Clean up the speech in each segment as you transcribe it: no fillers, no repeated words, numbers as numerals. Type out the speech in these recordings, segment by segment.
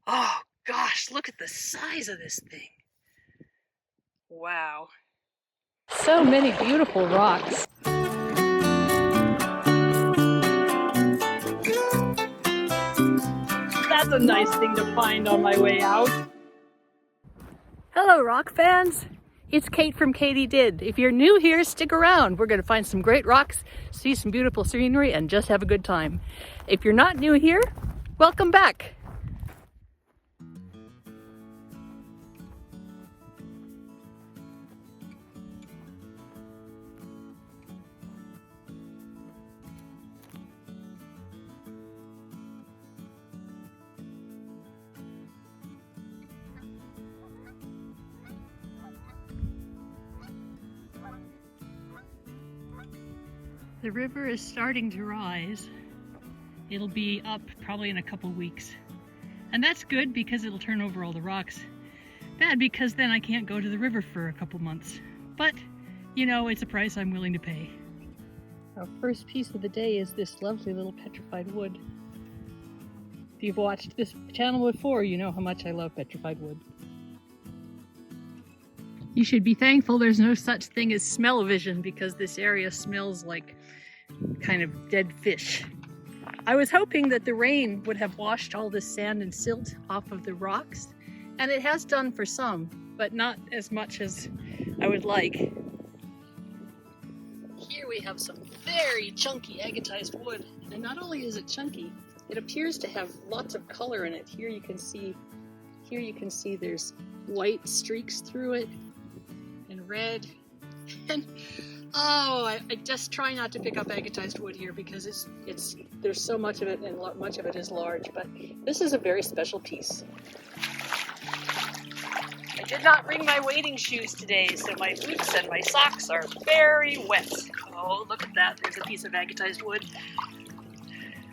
Oh gosh, look at the size of this thing. Wow. So many beautiful rocks. That's a nice thing to find on my way out. Hello rock fans, it's Kate from KatyDid. If you're new here, stick around. We're going to find some great rocks, see some beautiful scenery, and just have a good time. If you're not new here, welcome back. The river is starting to rise. It'll be up probably in a couple weeks. And that's good because it'll turn over all the rocks. Bad because then I can't go to the river for a couple months. But, you know, it's a price I'm willing to pay. Our first piece of the day is this lovely little petrified wood. If you've watched this channel before, you know how much I love petrified wood. You should be thankful there's no such thing as smell-o-vision because this area smells like kind of dead fish. I was hoping that the rain would have washed all this sand and silt off of the rocks, and it has done for some, but not as much as I would like. Here we have some very chunky agatized wood, and not only is it chunky, it appears to have lots of color in it. Here you can see there's white streaks through it, and red, and oh, I just try not to pick up agatized wood here because there's so much of it and much of it is large, but this is a very special piece. I did not bring my wading shoes today, so my boots and my socks are very wet. Oh, look at that, there's a piece of agatized wood.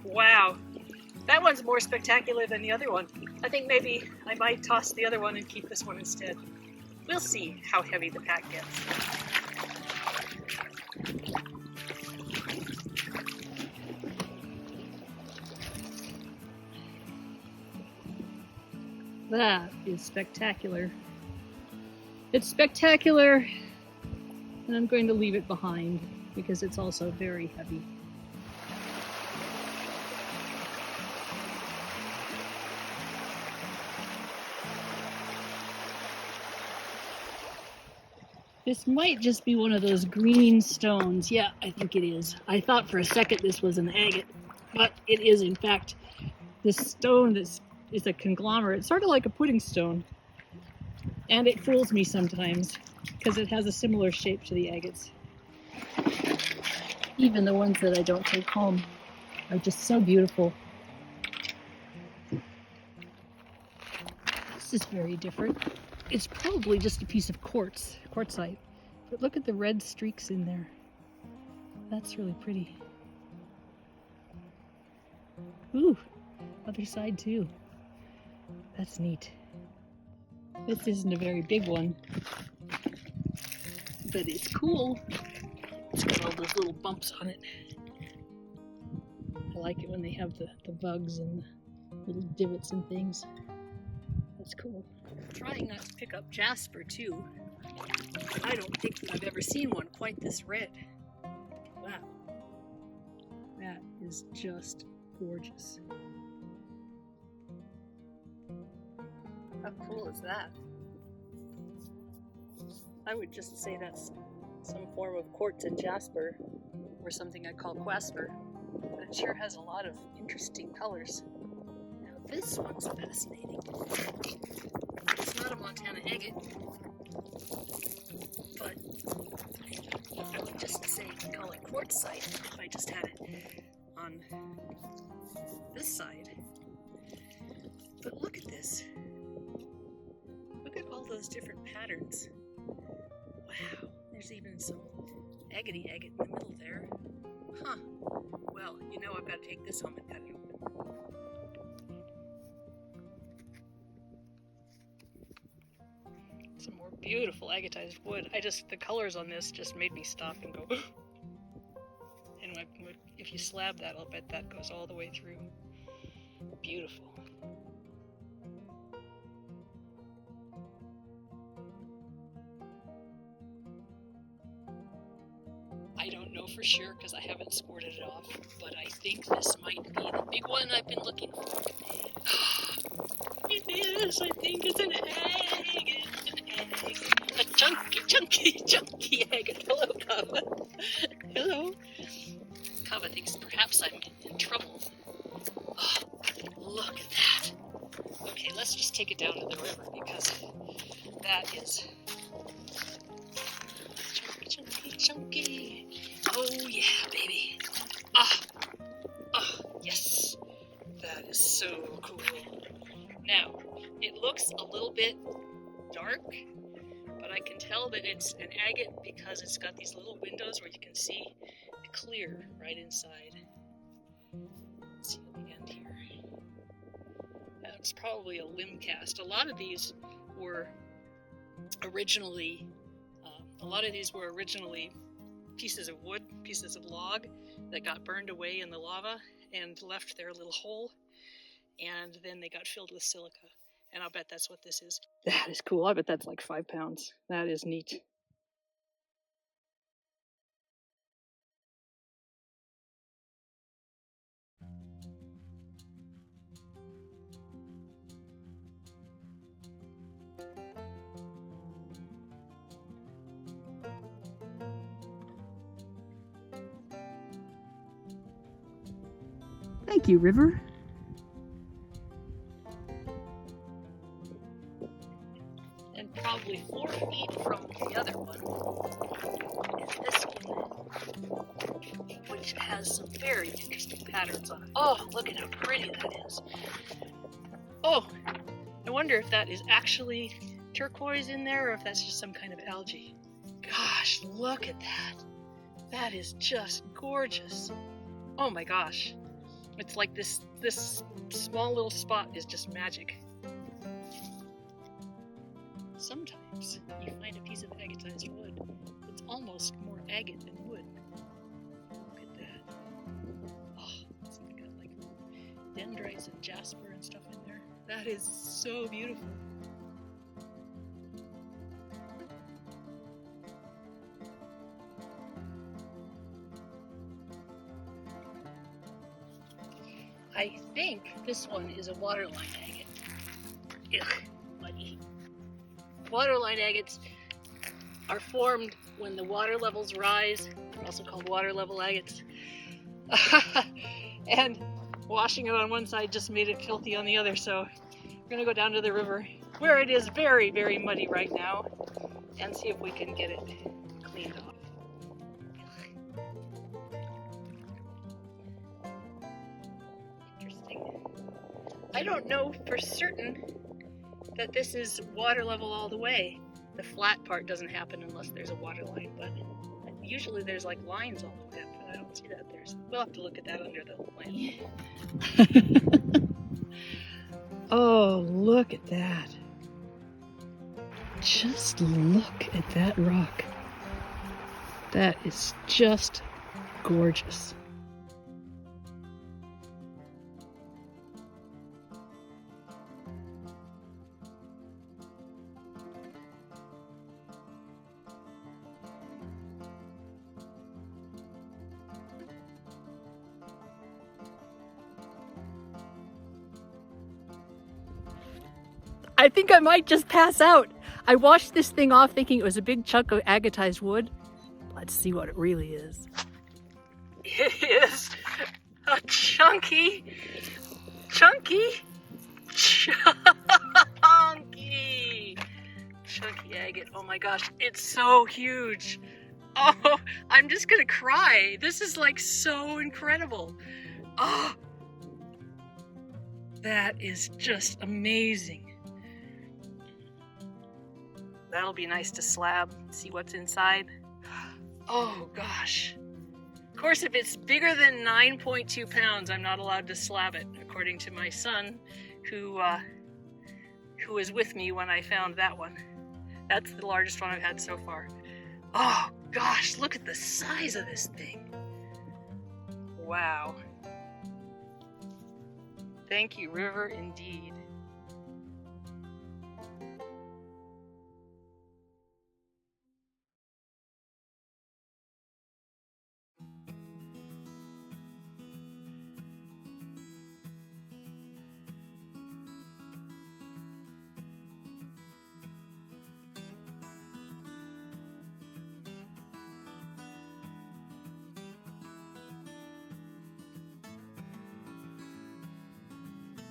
Wow, that one's more spectacular than the other one. I think maybe I might toss the other one and keep this one instead. We'll see how heavy the pack gets. That is spectacular. It's spectacular, and I'm going to leave it behind because it's also very heavy. This might just be one of those green stones. Yeah, I think it is. I thought for a second this was an agate, but it is in fact this stone that is a conglomerate, sort of like a pudding stone. And it fools me sometimes because it has a similar shape to the agates. Even the ones that I don't take home are just so beautiful. This is very different. It's probably just a piece of quartzite, but look at the red streaks in there. That's really pretty. Ooh, other side too. That's neat. This isn't a very big one, but it's cool. It's got all those little bumps on it. I like it when they have the bugs and the little divots and things. That's cool. Trying not to pick up jasper too. I don't think that I've ever seen one quite this red. Wow. That is just gorgeous. How cool is that? I would just say that's some form of quartz and jasper, or something I call quasper, but it sure has a lot of interesting colors. Now this one's fascinating. It's not a Montana agate, but I would just say call it quartzite if I just had it on this side. But look at this. Look at all those different patterns. Wow, there's even some agate in the middle there. Huh. Well, you know I've got to take this home and cut it open. Some more beautiful agatized wood. The colors on this just made me stop and go, and if you slab that, I'll bet that goes all the way through. Beautiful. for sure because I haven't squirted it off, but I think this might be the big one I've been looking for. It is, I think it's an agate. A chunky agate. Hello, Kava. Hello. Kava thinks perhaps I'm in trouble. Oh, look at that. Okay, let's just take it down to the river because that is chunky. Oh yeah, baby. Yes. That is so cool. Now, it looks a little bit dark, but I can tell that it's an agate because it's got these little windows where you can see the clear right inside. Let's see at the end here. That's probably a limb cast. A lot of these were originally pieces of wood, pieces of log that got burned away in the lava and left their little hole, and then they got filled with silica. And I'll bet that's what this is. That is cool. I bet that's like 5 pounds. That is neat. Thank you, river. And probably 4 feet from the other one is this one, which has some very interesting patterns on it. Oh, look at how pretty that is. Oh, I wonder if that is actually turquoise in there or if that's just some kind of algae. Gosh, look at that. That is just gorgeous. Oh my gosh. It's like this small little spot is just magic. Sometimes you find a piece of agatized wood that's almost more agate than wood. Look at that. Oh, it's got like dendrites and jasper and stuff in there. That is so beautiful. I think this one is a waterline agate. Ugh, muddy. Waterline agates are formed when the water levels rise, also called water level agates. And washing it on one side just made it filthy on the other, so we're gonna go down to the river where it is very, very muddy right now and see if we can get it cleaned off. I don't know for certain that this is water level all the way. The flat part doesn't happen unless there's a water line, but usually there's like lines all the way up, but I don't see that there. So we'll have to look at that under the lamp. Oh, look at that. Just look at that rock. That is just gorgeous. I think I might just pass out. I washed this thing off thinking it was a big chunk of agatized wood. Let's see what it really is. It is a chunky agate. Oh my gosh, it's so huge. Oh, I'm just gonna cry. This is like so incredible. Oh, that is just amazing. That'll be nice to slab, see what's inside. Oh gosh. Of course, if it's bigger than 9.2 pounds, I'm not allowed to slab it, according to my son, who was with me when I found that one. That's the largest one I've had so far. Oh gosh, look at the size of this thing. Wow. Thank you, river, indeed.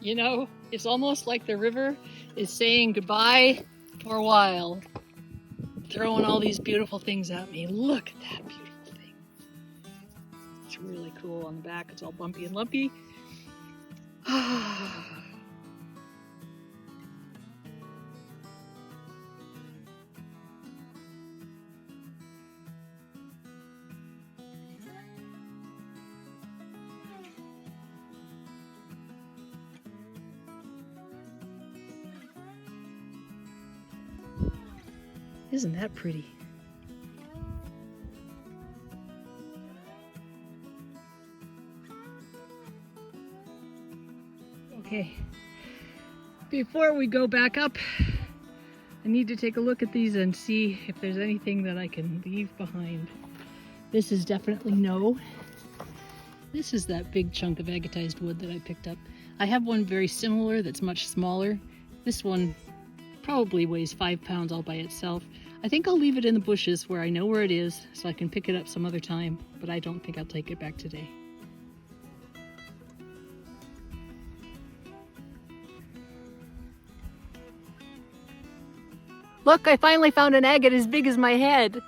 You know, it's almost like the river is saying goodbye for a while, throwing all these beautiful things at me. Look at that beautiful thing. It's really cool on the back. It's all bumpy and lumpy. Isn't that pretty? Okay, before we go back up, I need to take a look at these and see if there's anything that I can leave behind. This is definitely no. This is that big chunk of agatized wood that I picked up. I have one very similar that's much smaller. This one probably weighs 5 pounds all by itself. I think I'll leave it in the bushes where I know where it is so I can pick it up some other time, but I don't think I'll take it back today. Look, I finally found an agate as big as my head.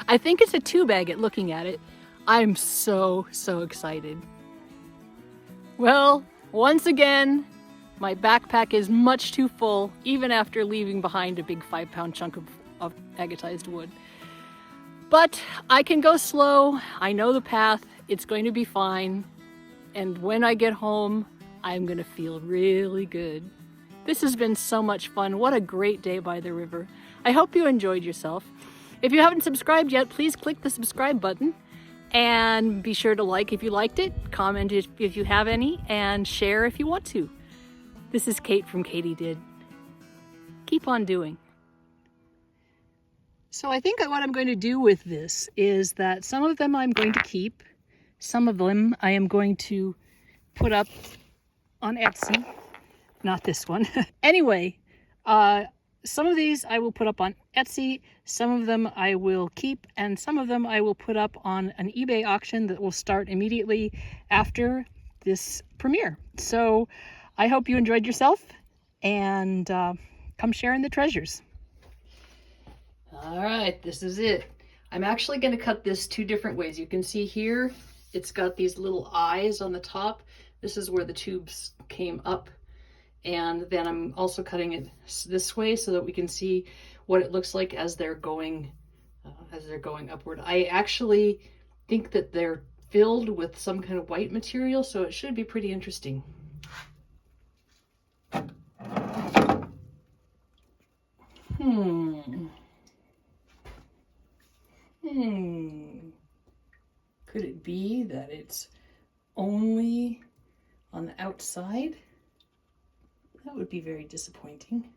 I think it's a tube agate looking at it. I'm so excited. Well, once again, my backpack is much too full, even after leaving behind a big 5-pound chunk of agatized wood. But I can go slow. I know the path. It's going to be fine. And when I get home, I'm going to feel really good. This has been so much fun. What a great day by the river. I hope you enjoyed yourself. If you haven't subscribed yet, please click the subscribe button. And be sure to like if you liked it, comment if you have any, and share if you want to. This is Kate from KatyDid. Keep on doing. So I think what I'm going to do with this is that some of them I'm going to keep, some of them I am going to put up on Etsy. Not this one. Anyway, some of these I will put up on Etsy, some of them I will keep, and some of them I will put up on an eBay auction that will start immediately after this premiere. So I hope you enjoyed yourself, and come share in the treasures. All right, this is it. I'm actually going to cut this 2 different ways. You can see here, it's got these little eyes on the top. This is where the tubes came up. And then I'm also cutting it this way so that we can see what it looks like as they're going upward. I actually think that they're filled with some kind of white material, so it should be pretty interesting. Could it be that it's only on the outside? That would be very disappointing.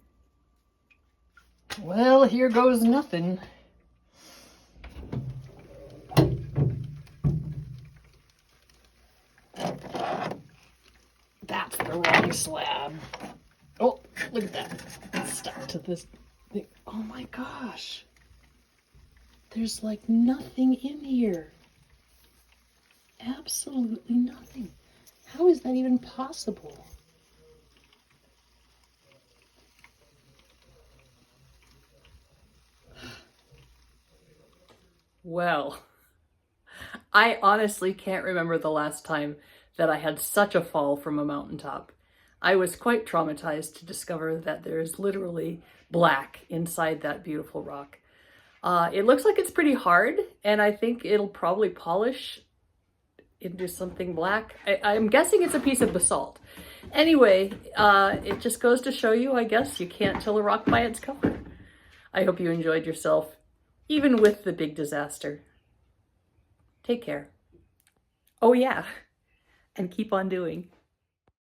Well, here goes nothing. That's the wrong slab. Oh, look at that. It's stuck to this thing. Oh my gosh. There's like nothing in here. Absolutely nothing. How is that even possible? Well, I honestly can't remember the last time that I had such a fall from a mountaintop. I was quite traumatized to discover that there's literally black inside that beautiful rock. It looks like it's pretty hard, and I think it'll probably polish into something black. I'm guessing it's a piece of basalt. Anyway, it just goes to show you, I guess, you can't tell a rock by its cover. I hope you enjoyed yourself, even with the big disaster. Take care. Oh yeah, and keep on doing.